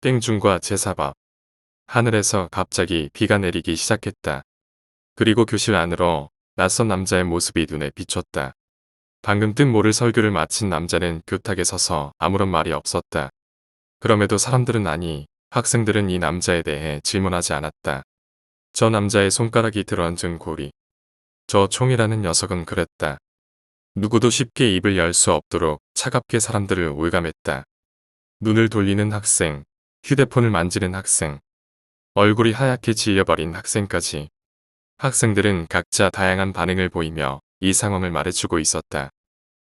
땡중과 제사밥. 하늘에서 갑자기 비가 내리기 시작했다. 그리고 교실 안으로 낯선 남자의 모습이 눈에 비쳤다. 방금 뜬 모를 설교를 마친 남자는 교탁에 서서 아무런 말이 없었다. 그럼에도 사람들은 아니, 학생들은 이 남자에 대해 질문하지 않았다. 저 남자의 손가락이 들어앉은 고리. 저 총이라는 녀석은 그랬다. 누구도 쉽게 입을 열 수 없도록 차갑게 사람들을 올감했다. 눈을 돌리는 학생, 휴대폰을 만지는 학생, 얼굴이 하얗게 질려버린 학생까지. 학생들은 각자 다양한 반응을 보이며 이 상황을 말해주고 있었다.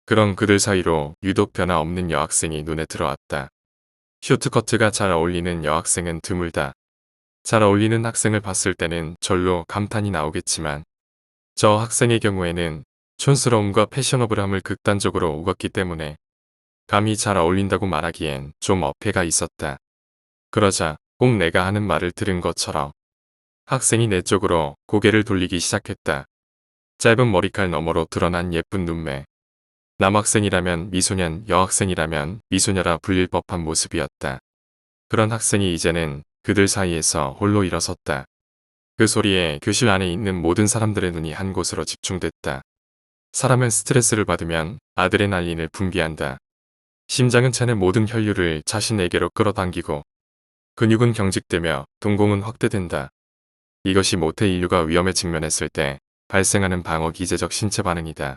그런 그들 사이로 유독 변화 없는 여학생이 눈에 들어왔다. 쇼트커트가 잘 어울리는 여학생은 드물다. 잘 어울리는 학생을 봤을 때는 절로 감탄이 나오겠지만 저 학생의 경우에는 촌스러움과 패셔너블함을 극단적으로 우겼기 때문에 감히 잘 어울린다고 말하기엔 좀 어폐가 있었다. 그러자 꼭 내가 하는 말을 들은 것처럼 학생이 내 쪽으로 고개를 돌리기 시작했다. 짧은 머리칼 너머로 드러난 예쁜 눈매. 남학생이라면 미소년, 여학생이라면 미소녀라 불릴 법한 모습이었다. 그런 학생이 이제는 그들 사이에서 홀로 일어섰다. 그 소리에 교실 안에 있는 모든 사람들의 눈이 한 곳으로 집중됐다. 사람은 스트레스를 받으면 아드레날린을 분비한다. 심장은 차내 모든 혈류를 자신에게로 끌어당기고 근육은 경직되며 동공은 확대된다. 이것이 모태 인류가 위험에 직면했을 때 발생하는 방어 기제적 신체 반응이다.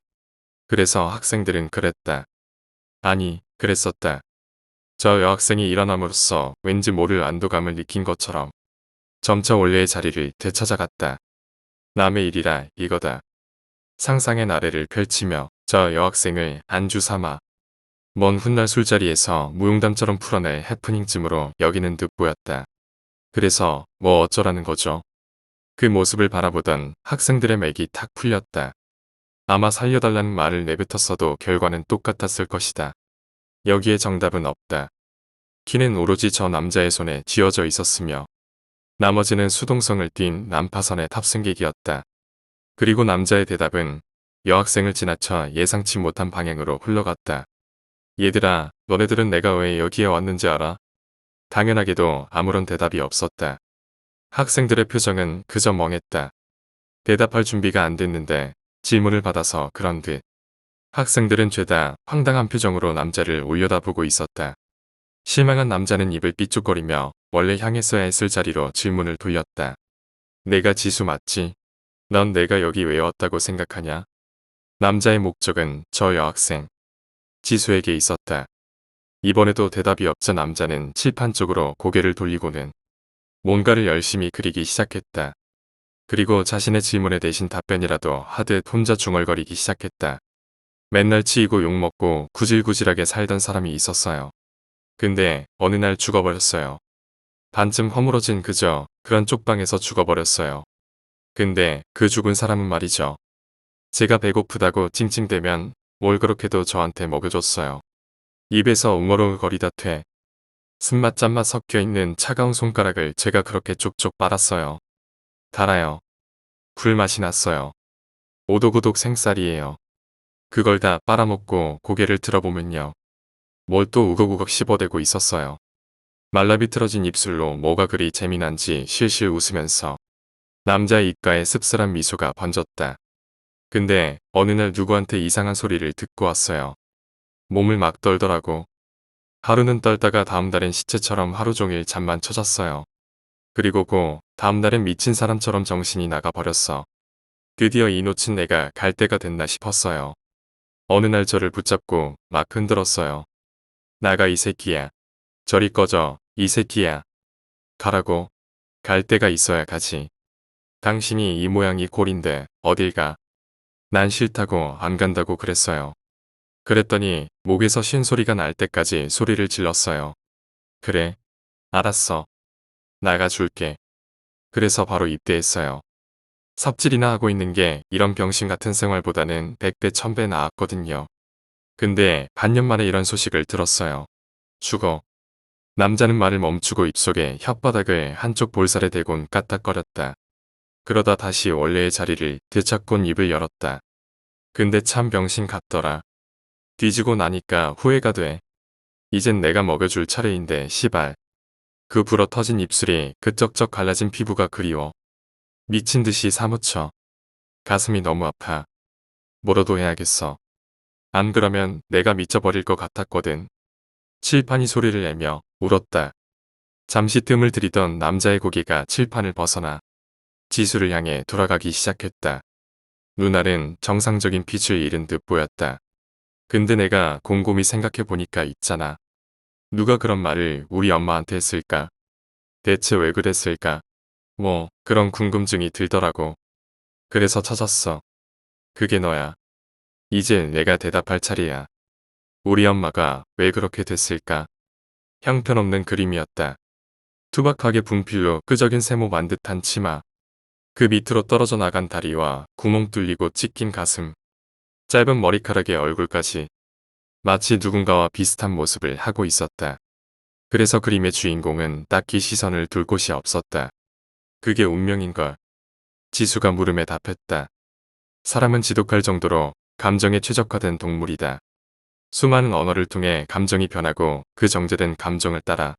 그래서 학생들은 그랬다. 아니, 그랬었다. 저 여학생이 일어남으로써 왠지 모를 안도감을 느낀 것처럼 점차 원래의 자리를 되찾아갔다. 남의 일이라 이거다. 상상의 나래를 펼치며 저 여학생을 안주 삼아 먼 훗날 술자리에서 무용담처럼 풀어낼 해프닝쯤으로 여기는 듯 보였다. 그래서 뭐 어쩌라는 거죠? 그 모습을 바라보던 학생들의 맥이 탁 풀렸다. 아마 살려달라는 말을 내뱉었어도 결과는 똑같았을 것이다. 여기에 정답은 없다. 키는 오로지 저 남자의 손에 쥐어져 있었으며 나머지는 수동성을 띤 난파선의 탑승객이었다. 그리고 남자의 대답은 여학생을 지나쳐 예상치 못한 방향으로 흘러갔다. 얘들아, 너네들은 내가 왜 여기에 왔는지 알아? 당연하게도 아무런 대답이 없었다. 학생들의 표정은 그저 멍했다. 대답할 준비가 안 됐는데 질문을 받아서 그런 듯. 학생들은 죄다 황당한 표정으로 남자를 올려다보고 있었다. 실망한 남자는 입을 삐죽거리며 원래 향했어야 했을 자리로 질문을 돌렸다. 내가 지수 맞지? 넌 내가 여기 왜 왔다고 생각하냐? 남자의 목적은 저 여학생 지수에게 있었다. 이번에도 대답이 없자 남자는 칠판 쪽으로 고개를 돌리고는 뭔가를 열심히 그리기 시작했다. 그리고 자신의 질문에 대신 답변이라도 하듯 혼자 중얼거리기 시작했다. 맨날 치이고 욕먹고 구질구질하게 살던 사람이 있었어요. 근데 어느 날 죽어버렸어요. 반쯤 허물어진 그저 그런 쪽방에서 죽어버렸어요. 근데 그 죽은 사람은 말이죠. 제가 배고프다고 찡찡대면 뭘 그렇게도 저한테 먹여줬어요. 입에서 웅얼웅얼거리다 퇴. 쓴맛 짠맛 섞여있는 차가운 손가락을 제가 그렇게 쪽쪽 빨았어요. 달아요. 굴맛이 났어요. 오독오독 생쌀이에요. 그걸 다 빨아먹고 고개를 들어보면요. 뭘 또 우걱우걱 씹어대고 있었어요. 말라비틀어진 입술로 뭐가 그리 재미난지 실실 웃으면서 남자의 입가에 씁쓸한 미소가 번졌다. 근데 어느 날 누구한테 이상한 소리를 듣고 왔어요. 몸을 막 떨더라고. 하루는 떨다가 다음 달엔 시체처럼 하루 종일 잠만 쳐잤어요. 그리고 다음 날엔 미친 사람처럼 정신이 나가버렸어. 드디어 이 놓친 내가 갈 때가 됐나 싶었어요. 어느 날 저를 붙잡고 막 흔들었어요. 나가 이 새끼야. 저리 꺼져 이 새끼야. 가라고. 갈 데가 있어야 가지. 당신이 이 모양이 꼴인데 어딜 가. 난 싫다고 안 간다고 그랬어요. 그랬더니 목에서 쉰 소리가 날 때까지 소리를 질렀어요. 그래. 알았어. 나가줄게. 그래서 바로 입대했어요. 삽질이나 하고 있는 게 이런 병신 같은 생활보다는 100배 1000배 나았거든요. 근데 반년 만에 이런 소식을 들었어요. 죽어. 남자는 말을 멈추고 입속에 혓바닥을 한쪽 볼살에 대곤 까딱거렸다. 그러다 다시 원래의 자리를 되찾곤 입을 열었다. 근데 참 병신 같더라. 뒤지고 나니까 후회가 돼. 이젠 내가 먹여줄 차례인데 시발. 그 불어 터진 입술이 그 쩍쩍 갈라진 피부가 그리워. 미친 듯이 사무쳐. 가슴이 너무 아파. 뭐라도 해야겠어. 안 그러면 내가 미쳐버릴 것 같았거든. 칠판이 소리를 내며 울었다. 잠시 뜸을 들이던 남자의 고개가 칠판을 벗어나 지수를 향해 돌아가기 시작했다. 눈알은 정상적인 빛을 잃은 듯 보였다. 근데 내가 곰곰이 생각해보니까 있잖아. 누가 그런 말을 우리 엄마한테 했을까? 대체 왜 그랬을까? 뭐 그런 궁금증이 들더라고. 그래서 찾았어. 그게 너야. 이제 내가 대답할 차례야. 우리 엄마가 왜 그렇게 됐을까? 형편없는 그림이었다. 투박하게 분필로 끄적인 세모 반듯한 치마. 그 밑으로 떨어져 나간 다리와 구멍 뚫리고 찢긴 가슴. 짧은 머리카락에 얼굴까지. 마치 누군가와 비슷한 모습을 하고 있었다. 그래서 그림의 주인공은 딱히 시선을 둘 곳이 없었다. 그게 운명인걸. 지수가 물음에 답했다. 사람은 지독할 정도로 감정에 최적화된 동물이다. 수많은 언어를 통해 감정이 변하고 그 정제된 감정을 따라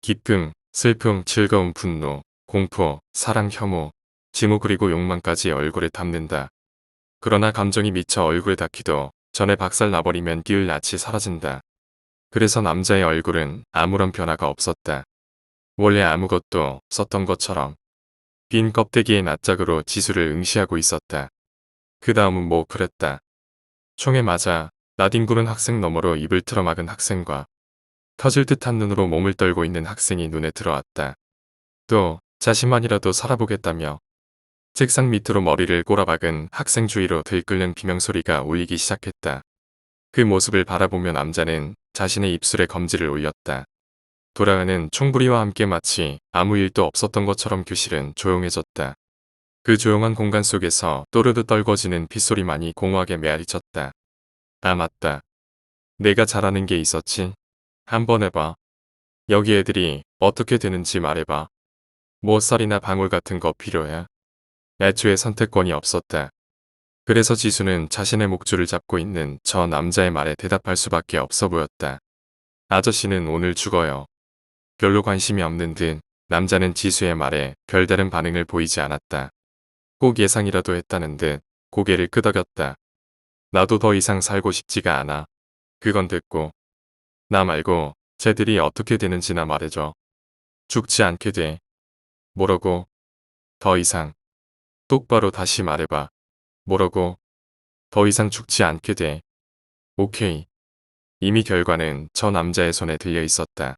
기쁨, 슬픔, 즐거움, 분노, 공포, 사랑, 혐오, 증오 그리고 욕망까지 얼굴에 담는다. 그러나 감정이 미쳐 얼굴에 닿기도 전에 박살 나버리면 띠을낯이 사라진다. 그래서 남자의 얼굴은 아무런 변화가 없었다. 원래 아무것도 없었던 것처럼 빈 껍데기의 낯짝으로 지수를 응시하고 있었다. 그 다음은 뭐 그랬다. 총에 맞아 나뒹구는 학생 너머로 입을 틀어막은 학생과 터질 듯한 눈으로 몸을 떨고 있는 학생이 눈에 들어왔다. 또 자신만이라도 살아보겠다며 책상 밑으로 머리를 꼬라박은 학생 주위로 들끓는 비명소리가 울리기 시작했다. 그 모습을 바라보며 남자는 자신의 입술에 검지를 올렸다. 돌아가는 총부리와 함께 마치 아무 일도 없었던 것처럼 교실은 조용해졌다. 그 조용한 공간 속에서 또르르 떨궈지는 빗소리만이 공허하게 메아리쳤다. 아 맞다. 내가 잘하는 게 있었지. 한번 해봐. 여기 애들이 어떻게 되는지 말해봐. 뭐 쌀이나 방울 같은 거 필요해? 애초에 선택권이 없었다. 그래서 지수는 자신의 목줄을 잡고 있는 저 남자의 말에 대답할 수밖에 없어 보였다. 아저씨는 오늘 죽어요. 별로 관심이 없는 듯 남자는 지수의 말에 별다른 반응을 보이지 않았다. 꼭 예상이라도 했다는 듯 고개를 끄덕였다. 나도 더 이상 살고 싶지가 않아. 그건 됐고. 나 말고 쟤들이 어떻게 되는지나 말해줘. 죽지 않게 돼. 뭐라고? 더 이상. 똑바로 다시 말해봐. 뭐라고? 더 이상 죽지 않게 돼. 오케이. 이미 결과는 저 남자의 손에 들려 있었다.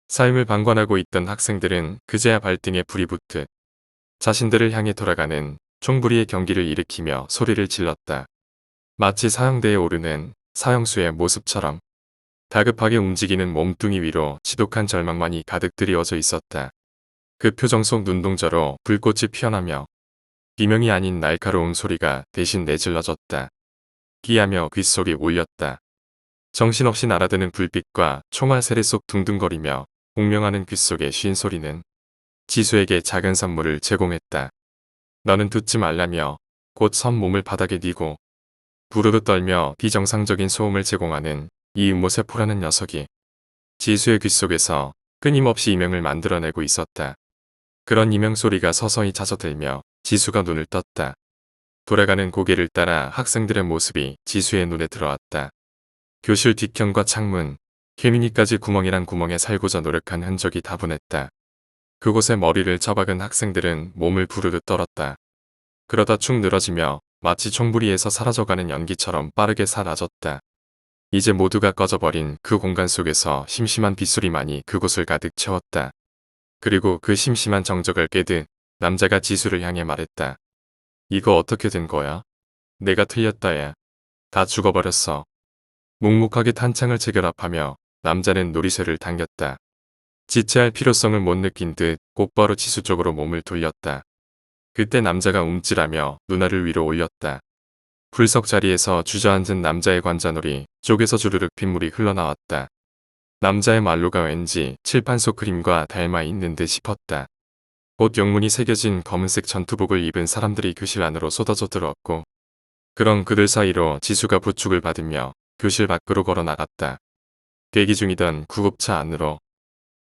삶을 방관하고 있던 학생들은 그제야 발등에 불이 붙듯 자신들을 향해 돌아가는 총부리의 경기를 일으키며 소리를 질렀다. 마치 사형대에 오르는 사형수의 모습처럼 다급하게 움직이는 몸뚱이 위로 지독한 절망만이 가득 드리워져 있었다. 그 표정 속 눈동자로 불꽃이 피어나며 비명이 아닌 날카로운 소리가 대신 내질러졌다. 끼하며 귓속이 울렸다. 정신없이 날아드는 불빛과 총알 세례 속 둥둥거리며 공명하는 귓속의 쉰 소리는 지수에게 작은 선물을 제공했다. 너는 듣지 말라며 곧 선 몸을 바닥에 뉘고 부르르 떨며 비정상적인 소음을 제공하는 이 음모세포라는 녀석이 지수의 귓속에서 끊임없이 이명을 만들어내고 있었다. 그런 이명 소리가 서서히 잦아들며 지수가 눈을 떴다. 돌아가는 고개를 따라 학생들의 모습이 지수의 눈에 들어왔다. 교실 뒷편과 창문, 케미니까지 구멍이란 구멍에 살고자 노력한 흔적이 다분했다. 그곳에 머리를 처박은 학생들은 몸을 부르르 떨었다. 그러다 축 늘어지며 마치 총부리에서 사라져가는 연기처럼 빠르게 사라졌다. 이제 모두가 꺼져버린 그 공간 속에서 심심한 빗소리만이 그곳을 가득 채웠다. 그리고 그 심심한 정적을 깨듯 남자가 지수를 향해 말했다. 이거 어떻게 된 거야? 내가 틀렸다 야. 다 죽어버렸어. 묵묵하게 탄창을 체결합하며 남자는 놀이쇠를 당겼다. 지체할 필요성을 못 느낀 듯 곧바로 지수 쪽으로 몸을 돌렸다. 그때 남자가 움찔하며 눈알을 위로 올렸다. 불석 자리에서 주저앉은 남자의 관자놀이 쪽에서 주르륵 빗물이 흘러나왔다. 남자의 말로가 왠지 칠판 속 그림과 닮아 있는 듯 싶었다. 곧 영문이 새겨진 검은색 전투복을 입은 사람들이 교실 안으로 쏟아져 들어왔고 그런 그들 사이로 지수가 부축을 받으며 교실 밖으로 걸어 나갔다. 대기 중이던 구급차 안으로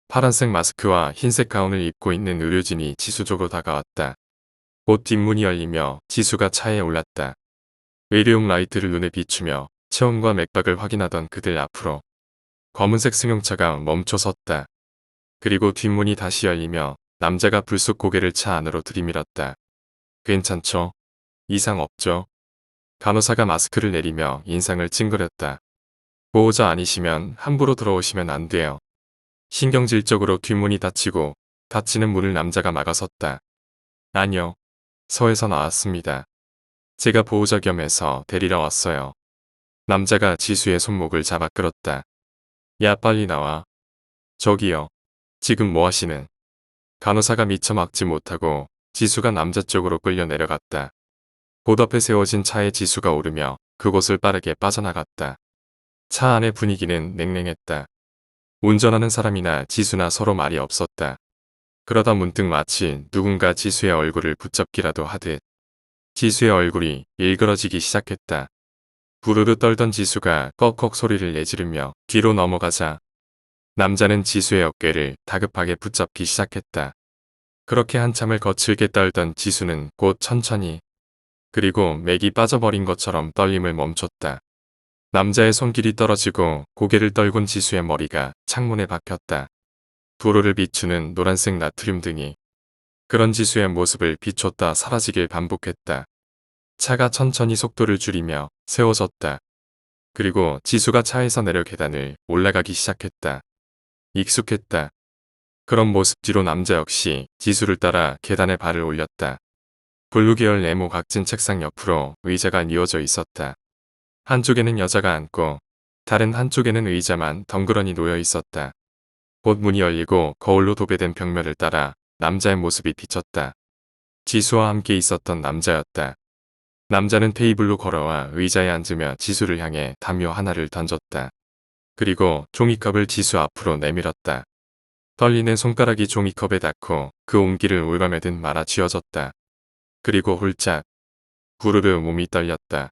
파란색 마스크와 흰색 가운을 입고 있는 의료진이 지수 쪽으로 다가왔다. 곧 뒷문이 열리며 지수가 차에 올랐다. 의료용 라이트를 눈에 비추며 체온과 맥박을 확인하던 그들 앞으로 검은색 승용차가 멈춰 섰다. 그리고 뒷문이 다시 열리며 남자가 불쑥 고개를 차 안으로 들이밀었다. 괜찮죠? 이상 없죠? 간호사가 마스크를 내리며 인상을 찡그렸다. 보호자 아니시면 함부로 들어오시면 안 돼요. 신경질적으로 뒷문이 닫히고 닫히는 문을 남자가 막아섰다. 아니요. 서에서 나왔습니다. 제가 보호자 겸해서 데리러 왔어요. 남자가 지수의 손목을 잡아 끌었다. 야 빨리 나와. 저기요. 지금 뭐 하시는? 간호사가 미처 막지 못하고 지수가 남자 쪽으로 끌려 내려갔다. 곧 앞에 세워진 차에 지수가 오르며 그곳을 빠르게 빠져나갔다. 차 안의 분위기는 냉랭했다. 운전하는 사람이나 지수나 서로 말이 없었다. 그러다 문득 마치 누군가 지수의 얼굴을 붙잡기라도 하듯 지수의 얼굴이 일그러지기 시작했다. 부르르 떨던 지수가 꺽꺽 소리를 내지르며 뒤로 넘어가자 남자는 지수의 어깨를 다급하게 붙잡기 시작했다. 그렇게 한참을 거칠게 떨던 지수는 곧 천천히 그리고 맥이 빠져버린 것처럼 떨림을 멈췄다. 남자의 손길이 떨어지고 고개를 떨군 지수의 머리가 창문에 박혔다. 도로를 비추는 노란색 나트륨 등이 그런 지수의 모습을 비췄다 사라지길 반복했다. 차가 천천히 속도를 줄이며 세워졌다. 그리고 지수가 차에서 내려 계단을 올라가기 시작했다. 익숙했다. 그런 모습 뒤로 남자 역시 지수를 따라 계단에 발을 올렸다. 블루 계열 네모 각진 책상 옆으로 의자가 뉘어져 있었다. 한쪽에는 여자가 앉고 다른 한쪽에는 의자만 덩그러니 놓여 있었다. 곧 문이 열리고 거울로 도배된 벽면을 따라 남자의 모습이 비쳤다. 지수와 함께 있었던 남자였다. 남자는 테이블로 걸어와 의자에 앉으며 지수를 향해 담요 하나를 던졌다. 그리고 종이컵을 지수 앞으로 내밀었다. 떨리는 손가락이 종이컵에 닿고 그 온기를 올가매듯 말아 쥐어졌다. 그리고 홀짝 부르르 몸이 떨렸다.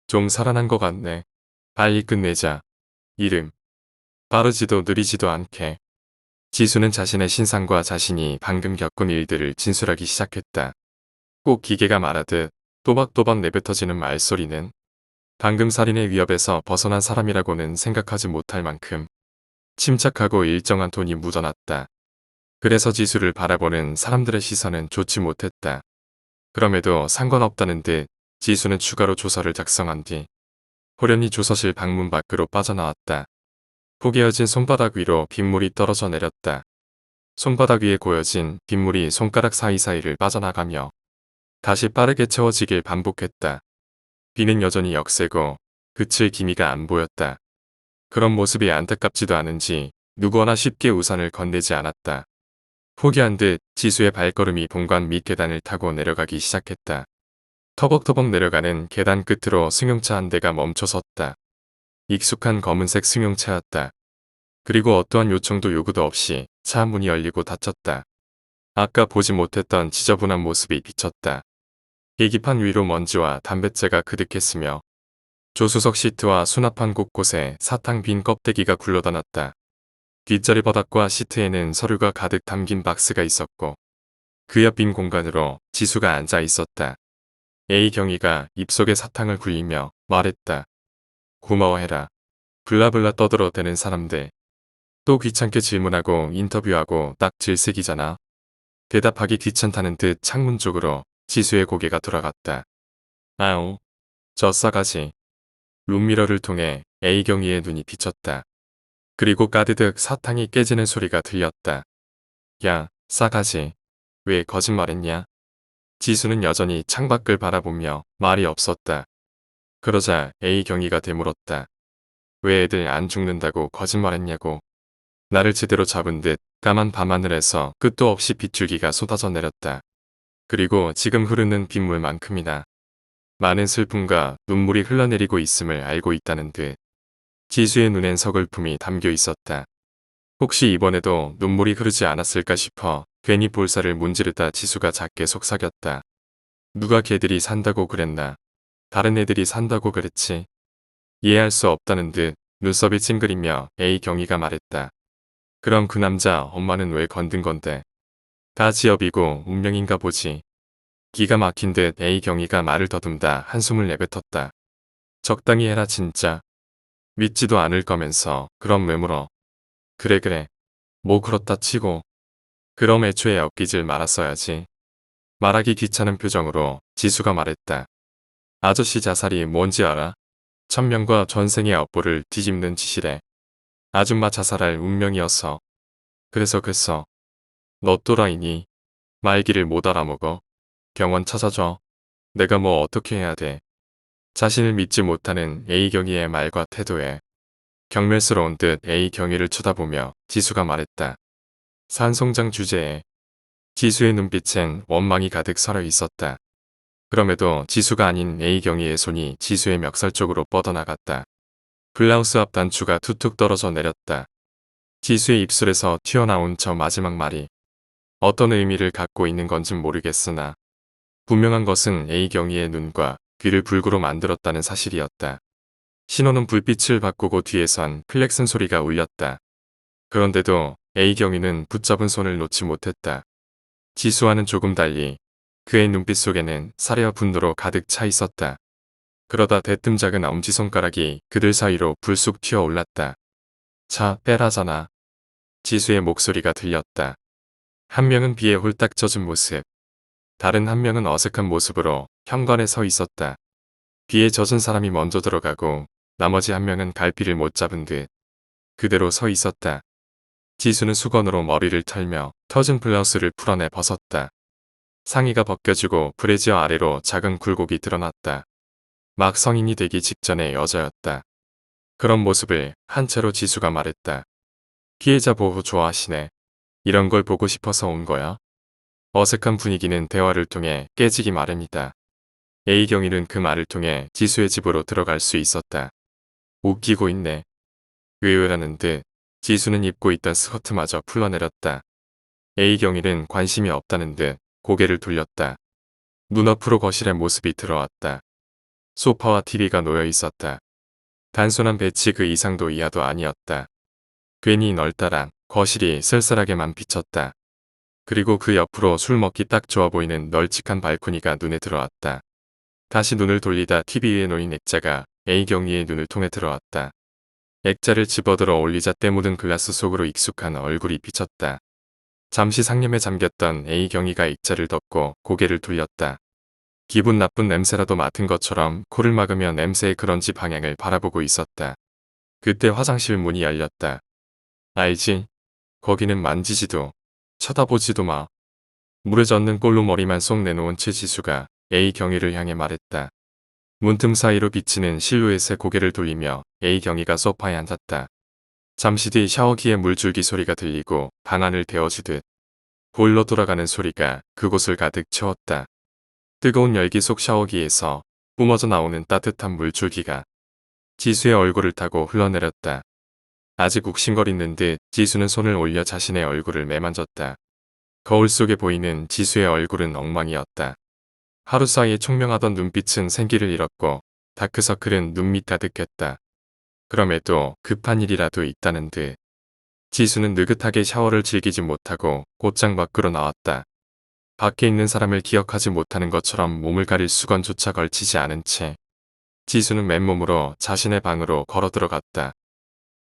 좀 살아난 것 같네. 빨리 끝내자. 이름. 빠르지도 느리지도 않게. 지수는 자신의 신상과 자신이 방금 겪은 일들을 진술하기 시작했다. 꼭 기계가 말하듯 또박또박 내뱉어지는 말소리는 방금 살인의 위협에서 벗어난 사람이라고는 생각하지 못할 만큼 침착하고 일정한 톤이 묻어났다. 그래서 지수를 바라보는 사람들의 시선은 좋지 못했다. 그럼에도 상관없다는 듯 지수는 추가로 조서를 작성한 뒤 호련히 조서실 방문 밖으로 빠져나왔다. 포개어진 손바닥 위로 빗물이 떨어져 내렸다. 손바닥 위에 고여진 빗물이 손가락 사이사이를 빠져나가며 다시 빠르게 채워지길 반복했다. 비는 여전히 역세고 그칠 기미가 안 보였다. 그런 모습이 안타깝지도 않은지 누구나 쉽게 우산을 건네지 않았다. 포기한 듯 지수의 발걸음이 본관 밑 계단을 타고 내려가기 시작했다. 터벅터벅 내려가는 계단 끝으로 승용차 한 대가 멈춰 섰다. 익숙한 검은색 승용차였다. 그리고 어떠한 요청도 요구도 없이 차 문이 열리고 닫혔다. 아까 보지 못했던 지저분한 모습이 비쳤다. 계기판 위로 먼지와 담뱃재가 그득했으며 조수석 시트와 수납판 곳곳에 사탕 빈 껍데기가 굴러다녔다. 뒷자리 바닥과 시트에는 서류가 가득 담긴 박스가 있었고 그 옆 빈 공간으로 지수가 앉아 있었다. A경이가 입속에 사탕을 굴리며 말했다. 고마워해라. 블라블라 떠들어대는 사람들. 또 귀찮게 질문하고 인터뷰하고 딱 질색이잖아. 대답하기 귀찮다는 듯 창문 쪽으로 지수의 고개가 돌아갔다. 아우, 저 싸가지. 룸미러를 통해 A경이의 눈이 비쳤다. 그리고 까드득 사탕이 깨지는 소리가 들렸다. 야, 싸가지. 왜 거짓말했냐? 지수는 여전히 창밖을 바라보며 말이 없었다. 그러자 A경이가 되물었다. 왜 애들 안 죽는다고 거짓말했냐고. 나를 제대로 잡은 듯 까만 밤하늘에서 끝도 없이 빗줄기가 쏟아져 내렸다. 그리고 지금 흐르는 빗물만큼이나 많은 슬픔과 눈물이 흘러내리고 있음을 알고 있다는 듯 지수의 눈엔 서글픔이 담겨 있었다. 혹시 이번에도 눈물이 흐르지 않았을까 싶어 괜히 볼살을 문지르다 지수가 작게 속삭였다. 누가 걔들이 산다고 그랬나. 다른 애들이 산다고 그랬지. 이해할 수 없다는 듯 눈썹이 찡그리며 A경이가 말했다. 그럼 그 남자 엄마는 왜 건든 건데? 다 지업이고 운명인가 보지. 기가 막힌 듯 A경이가 말을 더듬다 한숨을 내뱉었다. 적당히 해라 진짜. 믿지도 않을 거면서 그럼 왜 물어. 그래 그래. 뭐 그렇다 치고. 그럼 애초에 엮이질 말았어야지. 말하기 귀찮은 표정으로 지수가 말했다. 아저씨 자살이 뭔지 알아? 천명과 전생의 업보를 뒤집는 짓이래. 아줌마 자살할 운명이었어. 그래서 너 또라이니? 말귀를 못 알아먹어. 병원 찾아줘. 내가 뭐 어떻게 해야 돼. 자신을 믿지 못하는 A경이의 말과 태도에 경멸스러운 듯 A경이를 쳐다보며 지수가 말했다. 산송장 주제에 지수의 눈빛엔 원망이 가득 서려 있었다. 그럼에도 지수가 아닌 A경이의 손이 지수의 멱살 쪽으로 뻗어나갔다. 블라우스 앞 단추가 툭툭 떨어져 내렸다. 지수의 입술에서 튀어나온 저 마지막 말이 어떤 의미를 갖고 있는 건진 모르겠으나 분명한 것은 A경이의 눈과 귀를 불구로 만들었다는 사실이었다. 신호는 불빛을 바꾸고 뒤에선 클렉슨 소리가 울렸다. 그런데도 A경이는 붙잡은 손을 놓지 못했다. 지수와는 조금 달리 그의 눈빛 속에는 사레와 분노로 가득 차 있었다. 그러다 대뜸 작은 엄지손가락이 그들 사이로 불쑥 튀어올랐다. 자, 빼라잖아. 지수의 목소리가 들렸다. 한 명은 비에 홀딱 젖은 모습, 다른 한 명은 어색한 모습으로 현관에 서 있었다. 비에 젖은 사람이 먼저 들어가고 나머지 한 명은 갈피를 못 잡은 듯 그대로 서 있었다. 지수는 수건으로 머리를 털며 터진 블라우스를 풀어내 벗었다. 상의가 벗겨지고 브래지어 아래로 작은 굴곡이 드러났다. 막 성인이 되기 직전의 여자였다. 그런 모습을 한 채로 지수가 말했다. 피해자 보호 좋아하시네. 이런 걸 보고 싶어서 온 거야? 어색한 분위기는 대화를 통해 깨지기 마련이다. A경일은 그 말을 통해 지수의 집으로 들어갈 수 있었다. 웃기고 있네. 의외라는 듯 지수는 입고 있던 스커트마저 풀러내렸다. A경일은 관심이 없다는 듯 고개를 돌렸다. 눈앞으로 거실의 모습이 들어왔다. 소파와 TV가 놓여 있었다. 단순한 배치 그 이상도 이하도 아니었다. 괜히 널따랑 거실이 쓸쓸하게만 비쳤다. 그리고 그 옆으로 술 먹기 딱 좋아 보이는 널찍한 발코니가 눈에 들어왔다. 다시 눈을 돌리다 TV 위에 놓인 액자가 A경이의 눈을 통해 들어왔다. 액자를 집어들어 올리자 때 묻은 글라스 속으로 익숙한 얼굴이 비쳤다. 잠시 상념에 잠겼던 A경이가 액자를 덮고 고개를 돌렸다. 기분 나쁜 냄새라도 맡은 것처럼 코를 막으며 냄새의 그런지 방향을 바라보고 있었다. 그때 화장실 문이 열렸다. 알지? 거기는 만지지도 쳐다보지도 마. 물에 젖는 꼴로 머리만 쏙 내놓은 채 지수가 A경이를 향해 말했다. 문틈 사이로 비치는 실루엣에 고개를 돌리며 A경이가 소파에 앉았다. 잠시 뒤 샤워기의 물줄기 소리가 들리고 방안을 데워주듯 보일러 돌아가는 소리가 그곳을 가득 채웠다. 뜨거운 열기 속 샤워기에서 뿜어져 나오는 따뜻한 물줄기가 지수의 얼굴을 타고 흘러내렸다. 아직 욱신거리는 듯 지수는 손을 올려 자신의 얼굴을 매만졌다. 거울 속에 보이는 지수의 얼굴은 엉망이었다. 하루 사이에 총명하던 눈빛은 생기를 잃었고 다크서클은 눈 밑 가득했다. 그럼에도 급한 일이라도 있다는 듯 지수는 느긋하게 샤워를 즐기지 못하고 곧장 밖으로 나왔다. 밖에 있는 사람을 기억하지 못하는 것처럼 몸을 가릴 수건조차 걸치지 않은 채 지수는 맨몸으로 자신의 방으로 걸어 들어갔다.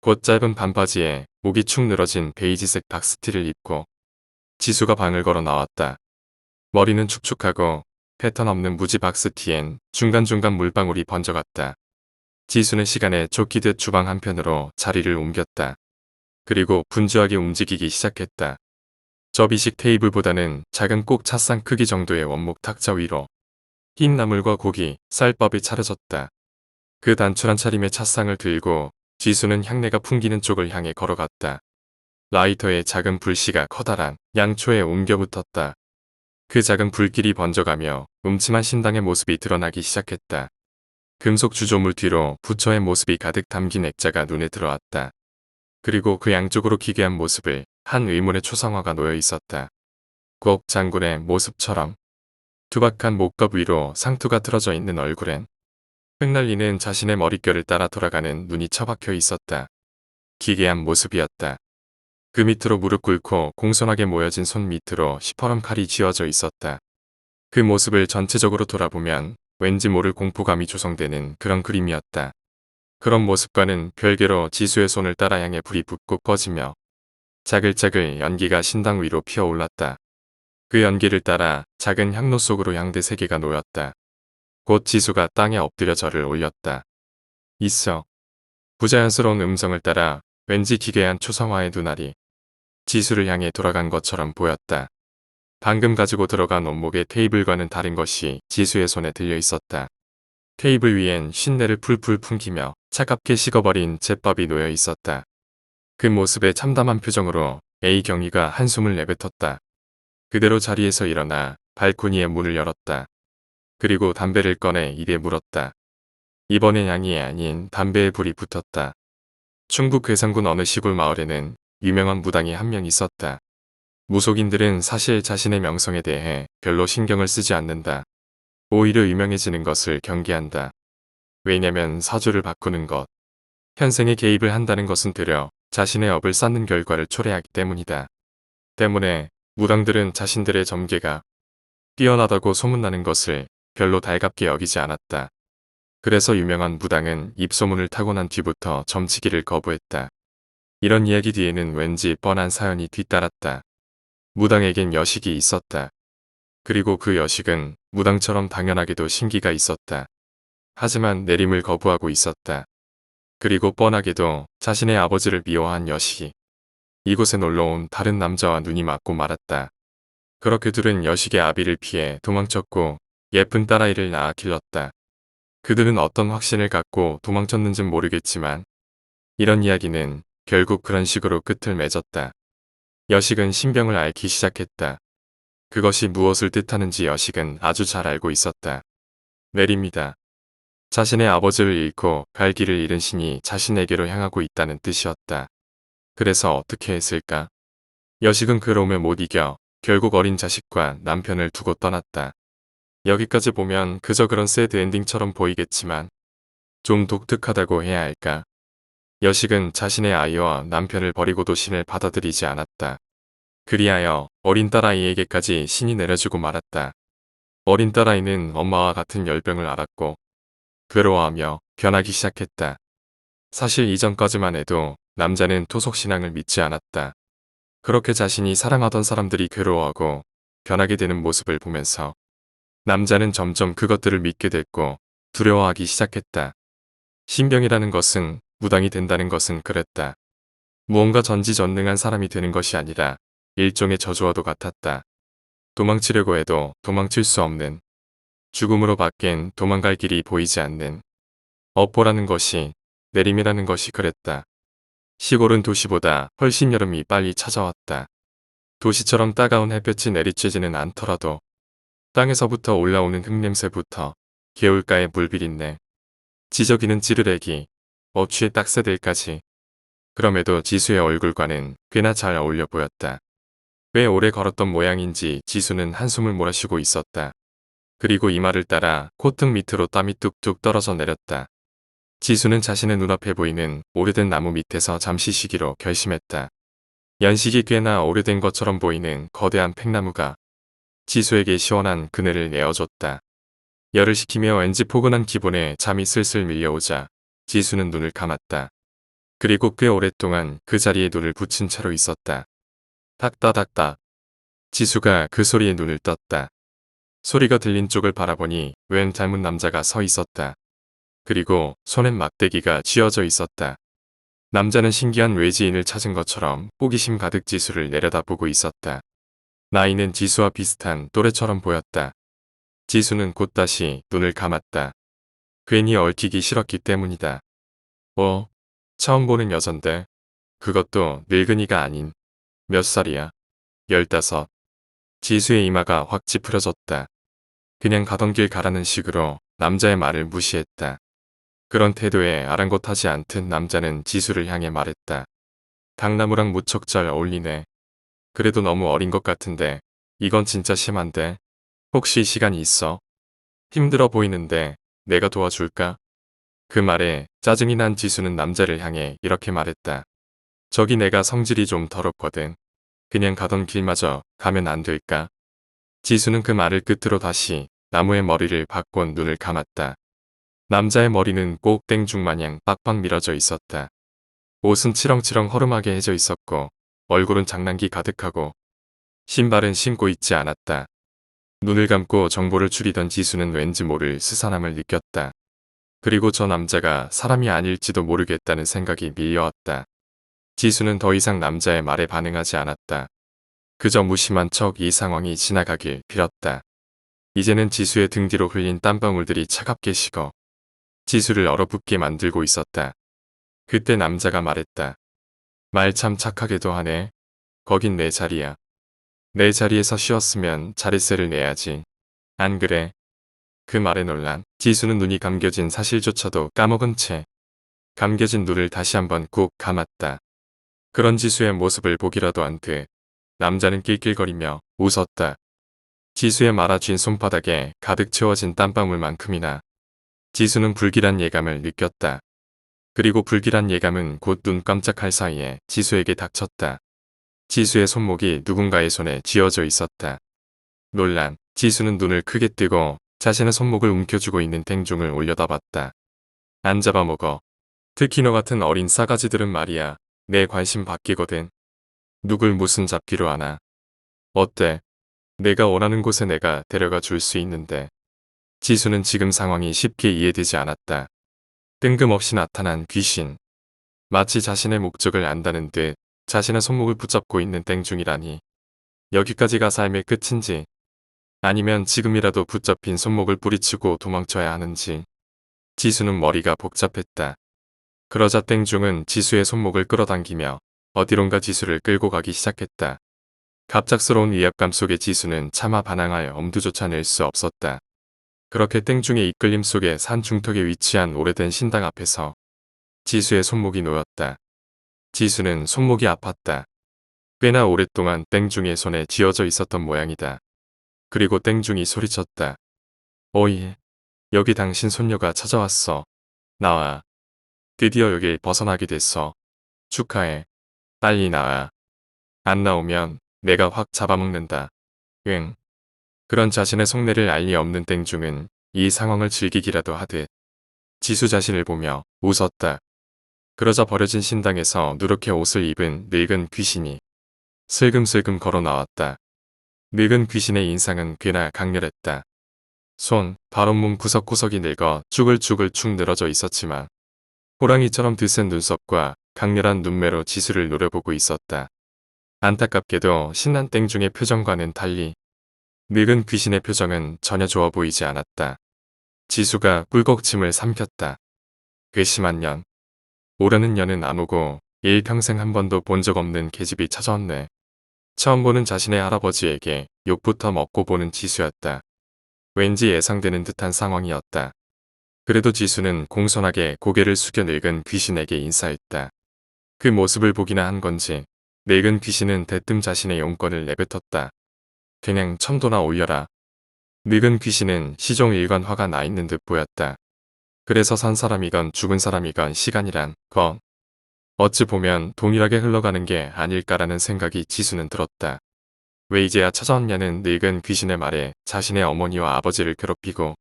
곧 짧은 반바지에 목이 축 늘어진 베이지색 박스티를 입고 지수가 방을 걸어 나왔다. 머리는 축축하고 패턴 없는 무지 박스티엔 중간중간 물방울이 번져갔다. 지수는 시간에 쫓기듯 주방 한편으로 자리를 옮겼다. 그리고 분주하게 움직이기 시작했다. 접이식 테이블보다는 작은 꼭 찻상 크기 정도의 원목 탁자 위로 흰 나물과 고기, 쌀밥이 차려졌다. 그 단출한 차림의 찻상을 들고 지수는 향내가 풍기는 쪽을 향해 걸어갔다. 라이터의 작은 불씨가 커다란 양초에 옮겨 붙었다. 그 작은 불길이 번져가며 음침한 신당의 모습이 드러나기 시작했다. 금속 주조물 뒤로 부처의 모습이 가득 담긴 액자가 눈에 들어왔다. 그리고 그 양쪽으로 기괴한 모습을 한 의문의 초상화가 놓여 있었다. 꼭 장군의 모습처럼 투박한 목겁 위로 상투가 틀어져 있는 얼굴엔 흩날리는 자신의 머릿결을 따라 돌아가는 눈이 처박혀 있었다. 기괴한 모습이었다. 그 밑으로 무릎 꿇고 공손하게 모여진 손 밑으로 시퍼런 칼이 쥐어져 있었다. 그 모습을 전체적으로 돌아보면 왠지 모를 공포감이 조성되는 그런 그림이었다. 그런 모습과는 별개로 지수의 손을 따라 향해 불이 붙고 꺼지며 자글자글 연기가 신당 위로 피어올랐다. 그 연기를 따라 작은 향로 속으로 향대 세 개가 놓였다. 곧 지수가 땅에 엎드려 절을 올렸다. 있어. 부자연스러운 음성을 따라 왠지 기괴한 초상화의 눈알이 지수를 향해 돌아간 것처럼 보였다. 방금 가지고 들어간 원목의 테이블과는 다른 것이 지수의 손에 들려 있었다. 테이블 위엔 쉰내를 풀풀 풍기며 차갑게 식어버린 잿밥이 놓여 있었다. 그 모습에 참담한 표정으로 A경이가 한숨을 내뱉었다. 그대로 자리에서 일어나 발코니의 문을 열었다. 그리고 담배를 꺼내 입에 물었다. 이번엔 양이 아닌 담배에 불이 붙었다. 충북 괴산군 어느 시골 마을에는 유명한 무당이 한 명 있었다. 무속인들은 사실 자신의 명성에 대해 별로 신경을 쓰지 않는다. 오히려 유명해지는 것을 경계한다. 왜냐면 사주를 바꾸는 것, 현생에 개입을 한다는 것은 되려 자신의 업을 쌓는 결과를 초래하기 때문이다. 때문에 무당들은 자신들의 점괘가 뛰어나다고 소문나는 것을 별로 달갑게 여기지 않았다. 그래서 유명한 무당은 입소문을 타고 난 뒤부터 점치기를 거부했다. 이런 이야기 뒤에는 왠지 뻔한 사연이 뒤따랐다. 무당에겐 여식이 있었다. 그리고 그 여식은 무당처럼 당연하게도 신기가 있었다. 하지만 내림을 거부하고 있었다. 그리고 뻔하게도 자신의 아버지를 미워한 여식이 이곳에 놀러온 다른 남자와 눈이 맞고 말았다. 그렇게 둘은 여식의 아비를 피해 도망쳤고 예쁜 딸아이를 낳아 길렀다. 그들은 어떤 확신을 갖고 도망쳤는진 모르겠지만 이런 이야기는 결국 그런 식으로 끝을 맺었다. 여식은 신병을 앓기 시작했다. 그것이 무엇을 뜻하는지 여식은 아주 잘 알고 있었다. 내립니다. 자신의 아버지를 잃고 갈 길을 잃은 신이 자신에게로 향하고 있다는 뜻이었다. 그래서 어떻게 했을까? 여식은 그로움에 못 이겨 결국 어린 자식과 남편을 두고 떠났다. 여기까지 보면 그저 그런 새드 엔딩처럼 보이겠지만 좀 독특하다고 해야 할까? 여식은 자신의 아이와 남편을 버리고도 신을 받아들이지 않았다. 그리하여 어린 딸아이에게까지 신이 내려주고 말았다. 어린 딸아이는 엄마와 같은 열병을 앓았고 괴로워하며 변하기 시작했다. 사실 이전까지만 해도 남자는 토속신앙을 믿지 않았다. 그렇게 자신이 사랑하던 사람들이 괴로워하고 변하게 되는 모습을 보면서 남자는 점점 그것들을 믿게 됐고 두려워하기 시작했다. 신병이라는 것은 무당이 된다는 것은 그랬다. 무언가 전지전능한 사람이 되는 것이 아니라 일종의 저주와도 같았다. 도망치려고 해도 도망칠 수 없는, 죽음으로 밖엔 도망갈 길이 보이지 않는, 업보라는 것이, 내림이라는 것이 그랬다. 시골은 도시보다 훨씬 여름이 빨리 찾아왔다. 도시처럼 따가운 햇볕이 내리쬐지는 않더라도 땅에서부터 올라오는 흙냄새부터 개울가의 물비린내, 지저귀는 찌르레기, 어취의 딱새들까지. 그럼에도 지수의 얼굴과는 꽤나 잘 어울려 보였다. 꽤 오래 걸었던 모양인지 지수는 한숨을 몰아쉬고 있었다. 그리고 이마를 따라 콧등 밑으로 땀이 뚝뚝 떨어져 내렸다. 지수는 자신의 눈앞에 보이는 오래된 나무 밑에서 잠시 쉬기로 결심했다. 연식이 꽤나 오래된 것처럼 보이는 거대한 팽나무가 지수에게 시원한 그늘을 내어줬다. 열을 식히며 왠지 포근한 기분에 잠이 슬슬 밀려오자 지수는 눈을 감았다. 그리고 꽤 오랫동안 그 자리에 눈을 붙인 채로 있었다. 닥다닥다. 지수가 그 소리에 눈을 떴다. 소리가 들린 쪽을 바라보니 웬 젊은 남자가 서 있었다. 그리고 손엔 막대기가 쥐어져 있었다. 남자는 신기한 외지인을 찾은 것처럼 호기심 가득 지수를 내려다보고 있었다. 나이는 지수와 비슷한 또래처럼 보였다. 지수는 곧 다시 눈을 감았다. 괜히 얽히기 싫었기 때문이다. 처음 보는 여잔데 그것도 늙은이가 아닌 몇 살이야? 15. 지수의 이마가 확 찌푸려졌다. 그냥 가던 길 가라는 식으로 남자의 말을 무시했다. 그런 태도에 아랑곳하지 않던 남자는 지수를 향해 말했다. 당나무랑 무척 잘 어울리네. 그래도 너무 어린 것 같은데 이건 진짜 심한데. 혹시 시간이 있어? 힘들어 보이는데 내가 도와줄까? 그 말에 짜증이 난 지수는 남자를 향해 이렇게 말했다. 저기 내가 성질이 좀 더럽거든. 그냥 가던 길마저 가면 안 될까? 지수는 그 말을 끝으로 다시 나무의 머리를 박곤 눈을 감았다. 남자의 머리는 꼭 땡중 마냥 빡빡 밀어져 있었다. 옷은 치렁치렁 허름하게 해져 있었고 얼굴은 장난기 가득하고 신발은 신고 있지 않았다. 눈을 감고 정보를 추리던 지수는 왠지 모를 스산함을 느꼈다. 그리고 저 남자가 사람이 아닐지도 모르겠다는 생각이 밀려왔다. 지수는 더 이상 남자의 말에 반응하지 않았다. 그저 무심한 척 이 상황이 지나가길 빌었다. 이제는 지수의 등 뒤로 흘린 땀방울들이 차갑게 식어 지수를 얼어붙게 만들고 있었다. 그때 남자가 말했다. 말 참 착하게도 하네. 거긴 내 자리야. 내 자리에서 쉬었으면 자릿세를 내야지. 안 그래? 그 말에 놀란 지수는 눈이 감겨진 사실조차도 까먹은 채 감겨진 눈을 다시 한번 꾹 감았다. 그런 지수의 모습을 보기라도 한 듯 남자는 낄낄거리며 웃었다. 지수의 말아쥔 손바닥에 가득 채워진 땀방울만큼이나 지수는 불길한 예감을 느꼈다. 그리고 불길한 예감은 곧 눈 깜짝할 사이에 지수에게 닥쳤다. 지수의 손목이 누군가의 손에 쥐어져 있었다. 놀란 지수는 눈을 크게 뜨고 자신의 손목을 움켜쥐고 있는 땡중을 올려다봤다. 안 잡아먹어. 특히 너 같은 어린 싸가지들은 말이야. 내 관심 바뀌거든. 누굴 무슨 잡기로 하나. 어때? 내가 원하는 곳에 내가 데려가 줄 수 있는데. 지수는 지금 상황이 쉽게 이해되지 않았다. 뜬금없이 나타난 귀신. 마치 자신의 목적을 안다는 듯 자신의 손목을 붙잡고 있는 땡중이라니. 여기까지가 삶의 끝인지 아니면 지금이라도 붙잡힌 손목을 뿌리치고 도망쳐야 하는지. 지수는 머리가 복잡했다. 그러자 땡중은 지수의 손목을 끌어당기며 어디론가 지수를 끌고 가기 시작했다. 갑작스러운 위압감 속에 지수는 차마 반항하여 엄두조차 낼 수 없었다. 그렇게 땡중의 이끌림 속에 산 중턱에 위치한 오래된 신당 앞에서 지수의 손목이 놓였다. 지수는 손목이 아팠다. 꽤나 오랫동안 땡중의 손에 쥐어져 있었던 모양이다. 그리고 땡중이 소리쳤다. 오이, 여기 당신 손녀가 찾아왔어. 나와. 드디어 여길 벗어나게 됐어. 축하해. 빨리 나와. 안 나오면 내가 확 잡아먹는다. 응. 그런 자신의 속내를 알 리 없는 땡중은 이 상황을 즐기기라도 하듯 지수 자신을 보며 웃었다. 그러자 버려진 신당에서 누렇게 옷을 입은 늙은 귀신이 슬금슬금 걸어 나왔다. 늙은 귀신의 인상은 꽤나 강렬했다. 손, 발 온몸 구석구석이 늙어 쭈글쭈글 축 늘어져 있었지만 호랑이처럼 드센 눈썹과 강렬한 눈매로 지수를 노려보고 있었다. 안타깝게도 신난 땡중의 표정과는 달리 늙은 귀신의 표정은 전혀 좋아 보이지 않았다. 지수가 꿀꺽침을 삼켰다. 괘씸한 년. 오라는 년은 안 오고 일평생 한 번도 본 적 없는 계집이 찾아왔네. 처음 보는 자신의 할아버지에게 욕부터 먹고 보는 지수였다. 왠지 예상되는 듯한 상황이었다. 그래도 지수는 공손하게 고개를 숙여 늙은 귀신에게 인사했다. 그 모습을 보기나 한 건지 늙은 귀신은 대뜸 자신의 용건을 내뱉었다. 그냥 1000도나 올려라. 늙은 귀신은 시종 일관 화가 나 있는 듯 보였다. 그래서 산 사람이건 죽은 사람이건 시간이란 건 어찌 보면 동일하게 흘러가는 게 아닐까라는 생각이 지수는 들었다. 왜 이제야 찾아왔냐는 늙은 귀신의 말에 자신의 어머니와 아버지를 괴롭히고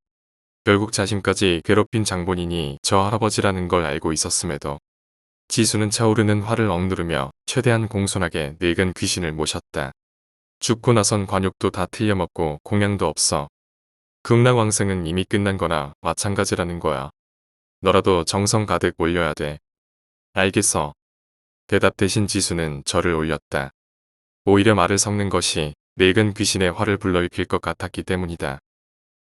결국 자신까지 괴롭힌 장본인이 저 할아버지라는 걸 알고 있었음에도 지수는 차오르는 화를 억누르며 최대한 공손하게 늙은 귀신을 모셨다. 죽고 나선 관욕도 다 틀려먹고 공양도 없어. 극락왕생은 이미 끝난 거나 마찬가지라는 거야. 너라도 정성 가득 올려야 돼. 알겠어. 대답 대신 지수는 절을 올렸다. 오히려 말을 섞는 것이 늙은 귀신의 화를 불러일으킬 것 같았기 때문이다.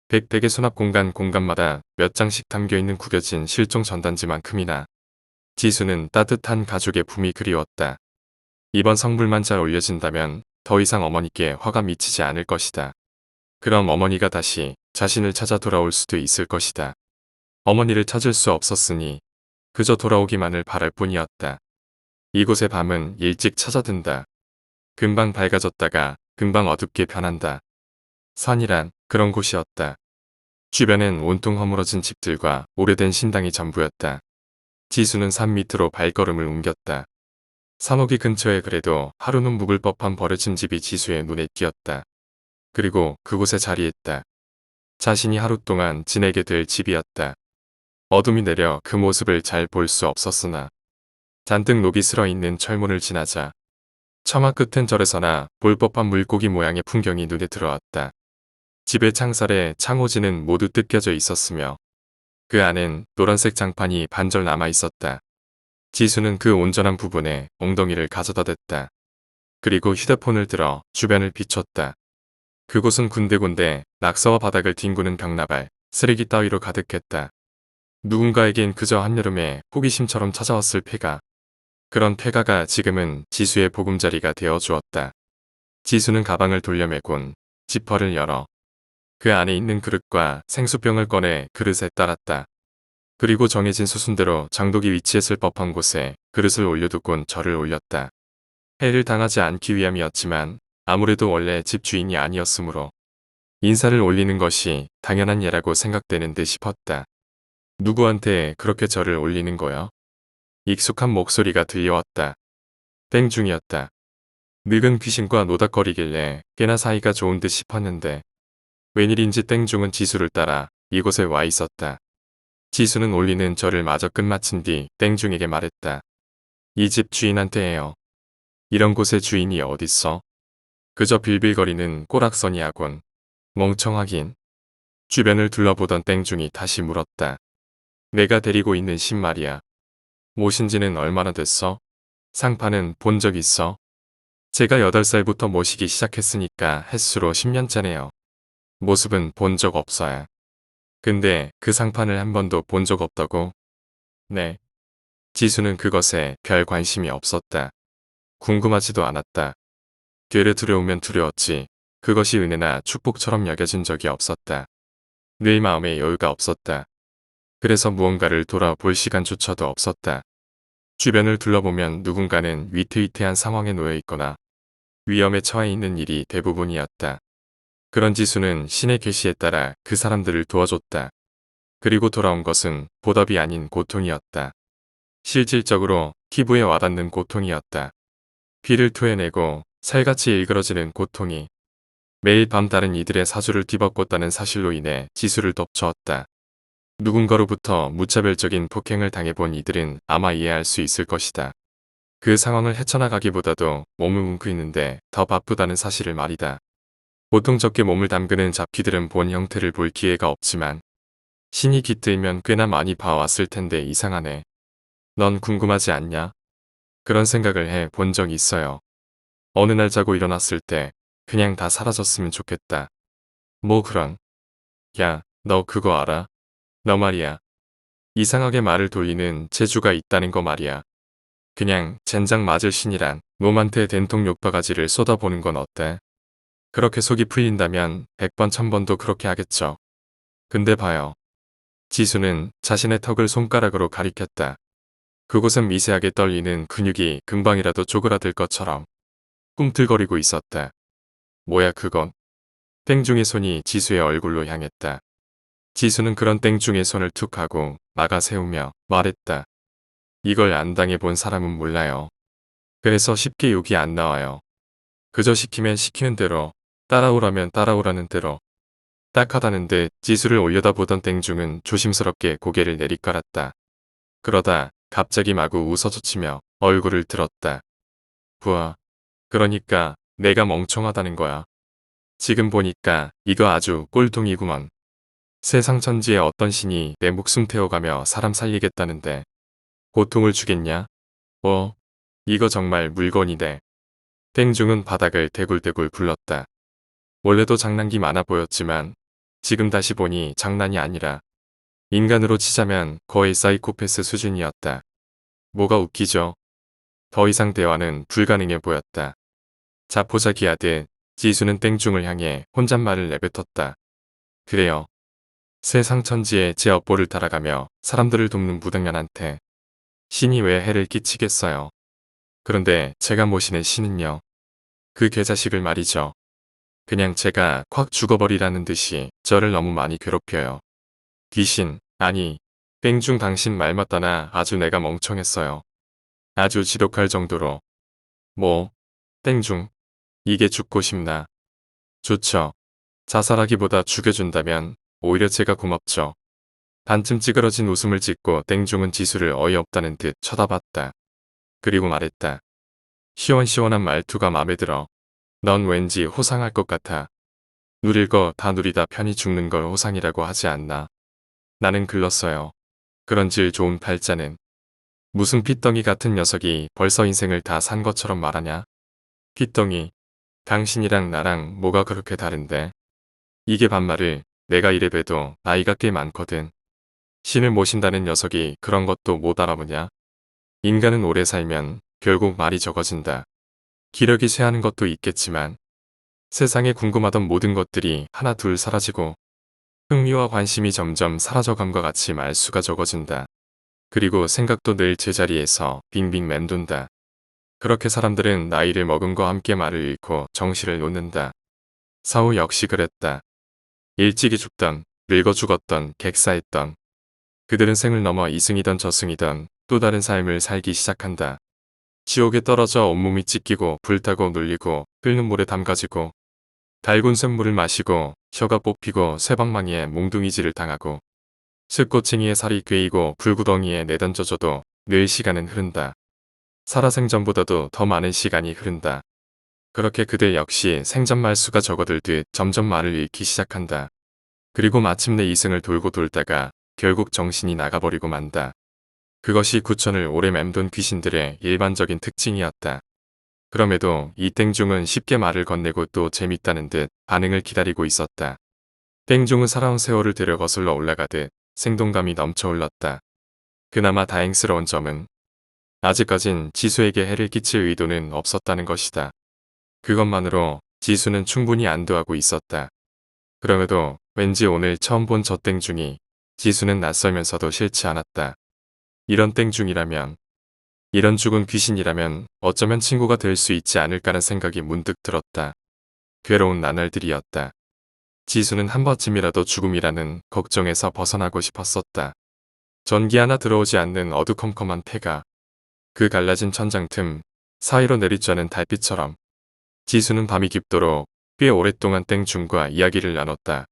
백백의 수납 공간마다 몇 장씩 담겨있는 구겨진 실종 전단지만큼이나 지수는 따뜻한 가족의 품이 그리웠다. 이번 성불만 잘 올려진다면 더 이상 어머니께 화가 미치지 않을 것이다. 그럼 어머니가 다시 자신을 찾아 돌아올 수도 있을 것이다. 어머니를 찾을 수 없었으니 그저 돌아오기만을 바랄 뿐이었다. 이곳의 밤은 일찍 찾아든다. 금방 밝아졌다가 금방 어둡게 변한다. 산이란 그런 곳이었다. 주변엔 온통 허물어진 집들과 오래된 신당이 전부였다. 지수는 산 밑으로 발걸음을 옮겼다. 산호기 근처에 그래도 하루는 묵을 법한 버려진 집이 지수의 눈에 띄었다. 그리고 그곳에 자리했다. 자신이 하루 동안 지내게 될 집이었다. 어둠이 내려 그 모습을 잘 볼 수 없었으나 잔뜩 녹이 슬어 있는 철문을 지나자 처마 끝엔 절에서나 볼 법한 물고기 모양의 풍경이 눈에 들어왔다. 집의 창살에 창호지는 모두 뜯겨져 있었으며 그 안엔 노란색 장판이 반절 남아 있었다. 지수는 그 온전한 부분에 엉덩이를 가져다 댔다. 그리고 휴대폰을 들어 주변을 비췄다. 그곳은 군데군데 낙서와 바닥을 뒹구는 벽나발, 쓰레기 따위로 가득했다. 누군가에겐 그저 한여름에 호기심처럼 찾아왔을 폐가. 그런 폐가가 지금은 지수의 보금자리가 되어 주었다. 지수는 가방을 돌려매곤 지퍼를 열어 그 안에 있는 그릇과 생수병을 꺼내 그릇에 따랐다. 그리고 정해진 수순대로 장독이 위치했을 법한 곳에 그릇을 올려두곤 절을 올렸다. 해를 당하지 않기 위함이었지만 아무래도 원래 집 주인이 아니었으므로 인사를 올리는 것이 당연한 예라고 생각되는 듯 싶었다. 누구한테 그렇게 절을 올리는 거야? 익숙한 목소리가 들려왔다. 땡중이었다. 늙은 귀신과 노닥거리길래 꽤나 사이가 좋은 듯 싶었는데 웬일인지 땡중은 지수를 따라 이곳에 와 있었다. 지수는 올리는 절을 마저 끝마친 뒤 땡중에게 말했다. 이 집 주인한테 해요. 이런 곳에 주인이 어딨어? 그저 빌빌거리는 꼬락서니하곤. 멍청하긴. 주변을 둘러보던 땡중이 다시 물었다. 내가 데리고 있는 신 말이야. 모신지는 얼마나 됐어? 상판은 본 적 있어? 제가 8살부터 모시기 시작했으니까 햇수로 10년째네요. 모습은 본 적 없어요. 근데 그 상판을 한 번도 본 적 없다고? 네. 지수는 그것에 별 관심이 없었다. 궁금하지도 않았다. 되레 두려우면 두려웠지. 그것이 은혜나 축복처럼 여겨진 적이 없었다. 늘 마음에 여유가 없었다. 그래서 무언가를 돌아볼 시간조차도 없었다. 주변을 둘러보면 누군가는 위태위태한 상황에 놓여 있거나 위험에 처해 있는 일이 대부분이었다. 그런 지수는 신의 계시에 따라 그 사람들을 도와줬다. 그리고 돌아온 것은 보답이 아닌 고통이었다. 실질적으로 피부에 와닿는 고통이었다. 피를 토해내고 살같이 일그러지는 고통이 매일 밤 다른 이들의 사주를 뒤바꿨다는 사실로 인해 지수를 덮쳐왔다. 누군가로부터 무차별적인 폭행을 당해본 이들은 아마 이해할 수 있을 것이다. 그 상황을 헤쳐나가기보다도 몸을 뭉클이는데 더 바쁘다는 사실을 말이다. 보통 적게 몸을 담그는 잡귀들은 본 형태를 볼 기회가 없지만 신이 깃들면 꽤나 많이 봐왔을 텐데 이상하네. 넌 궁금하지 않냐? 그런 생각을 해 본 적 있어요. 어느 날 자고 일어났을 때 그냥 다 사라졌으면 좋겠다. 뭐 그런. 야, 너 그거 알아? 너 말이야. 이상하게 말을 돌리는 재주가 있다는 거 말이야. 그냥 젠장 맞을 신이란 놈한테 된통 욕바가지를 쏟아보는 건 어때? 그렇게 속이 풀린다면 100번 1000번도 그렇게 하겠죠. 근데 봐요. 지수는 자신의 턱을 손가락으로 가리켰다. 그곳은 미세하게 떨리는 근육이 금방이라도 쪼그라들 것처럼 꿈틀거리고 있었다. 뭐야 그건? 땡중의 손이 지수의 얼굴로 향했다. 지수는 그런 땡중의 손을 툭 하고 막아 세우며 말했다. 이걸 안 당해본 사람은 몰라요. 그래서 쉽게 욕이 안 나와요. 그저 시키면 시키는 대로, 따라오라면 따라오라는 대로. 딱하다는 듯 지수를 올려다보던 땡중은 조심스럽게 고개를 내리깔았다. 그러다 갑자기 마구 웃어젖히며 얼굴을 들었다. 부하. 그러니까 내가 멍청하다는 거야. 지금 보니까 이거 아주 꼴통이구먼. 세상 천지에 어떤 신이 내 목숨 태워가며 사람 살리겠다는데 고통을 주겠냐? 이거 정말 물건이네. 땡중은 바닥을 대굴대굴 굴렀다. 원래도 장난기 많아 보였지만 지금 다시 보니 장난이 아니라 인간으로 치자면 거의 사이코패스 수준이었다. 뭐가 웃기죠? 더 이상 대화는 불가능해 보였다. 자포자기하듯 지수는 땡중을 향해 혼잣말을 내뱉었다. 그래요. 세상 천지에 제 업보를 따라가며 사람들을 돕는 무등년한테 신이 왜 해를 끼치겠어요. 그런데 제가 모시는 신은요. 그 개자식을 말이죠. 그냥 제가 콱 죽어버리라는 듯이 저를 너무 많이 괴롭혀요. 귀신, 아니, 땡중 당신 말 맞다나 아주 내가 멍청했어요. 아주 지독할 정도로 뭐, 땡중. 이게 죽고 싶나? 좋죠. 자살하기보다 죽여준다면 오히려 제가 고맙죠. 반쯤 찌그러진 웃음을 짓고 땡중은 지수를 어이없다는 듯 쳐다봤다. 그리고 말했다. 시원시원한 말투가 마음에 들어. 넌 왠지 호상할 것 같아. 누릴 거 다 누리다 편히 죽는 걸 호상이라고 하지 않나. 나는 글렀어요. 그런질 좋은 팔자는. 무슨 핏덩이 같은 녀석이 벌써 인생을 다 산 것처럼 말하냐? 핏덩이. 당신이랑 나랑 뭐가 그렇게 다른데? 이게 반말을 내가 이래 봬도 나이가 꽤 많거든. 신을 모신다는 녀석이 그런 것도 못 알아보냐? 인간은 오래 살면 결국 말이 적어진다. 기력이 쇠하는 것도 있겠지만 세상에 궁금하던 모든 것들이 하나 둘 사라지고 흥미와 관심이 점점 사라져감과 같이 말수가 적어진다. 그리고 생각도 늘 제자리에서 빙빙 맴돈다. 그렇게 사람들은 나이를 먹음과 함께 말을 잃고 정신을 놓는다. 사후 역시 그랬다. 일찍이 죽던, 늙어 죽었던, 객사했던. 그들은 생을 넘어 이승이던 저승이던 또 다른 삶을 살기 시작한다. 지옥에 떨어져 온몸이 찢기고 불타고 눌리고 끓는 물에 담가지고 달군 쇳물을 마시고 혀가 뽑히고 쇠방망이에 몽둥이질을 당하고 슥꼬챙이에 살이 꿰이고 불구덩이에 내던져져도 늘 시간은 흐른다. 살아생전보다도 더 많은 시간이 흐른다. 그렇게 그들 역시 생전 말수가 적어들듯 점점 말을 잃기 시작한다. 그리고 마침내 이승을 돌고 돌다가 결국 정신이 나가버리고 만다. 그것이 구천을 오래 맴돈 귀신들의 일반적인 특징이었다. 그럼에도 이 땡중은 쉽게 말을 건네고 또 재밌다는 듯 반응을 기다리고 있었다. 땡중은 살아온 세월을 들여 거슬러 올라가듯 생동감이 넘쳐 흘렀다. 그나마 다행스러운 점은 아직까진 지수에게 해를 끼칠 의도는 없었다는 것이다. 그것만으로 지수는 충분히 안도하고 있었다. 그럼에도 왠지 오늘 처음 본 저 땡중이 지수는 낯설면서도 싫지 않았다. 이런 땡중이라면, 이런 죽은 귀신이라면 어쩌면 친구가 될 수 있지 않을까라는 생각이 문득 들었다. 괴로운 나날들이었다. 지수는 한 번쯤이라도 죽음이라는 걱정에서 벗어나고 싶었었다. 전기 하나 들어오지 않는 어두컴컴한 폐가 그 갈라진 천장 틈 사이로 내리쬐는 달빛처럼 지수는 밤이 깊도록 꽤 오랫동안 땡중과 이야기를 나눴다.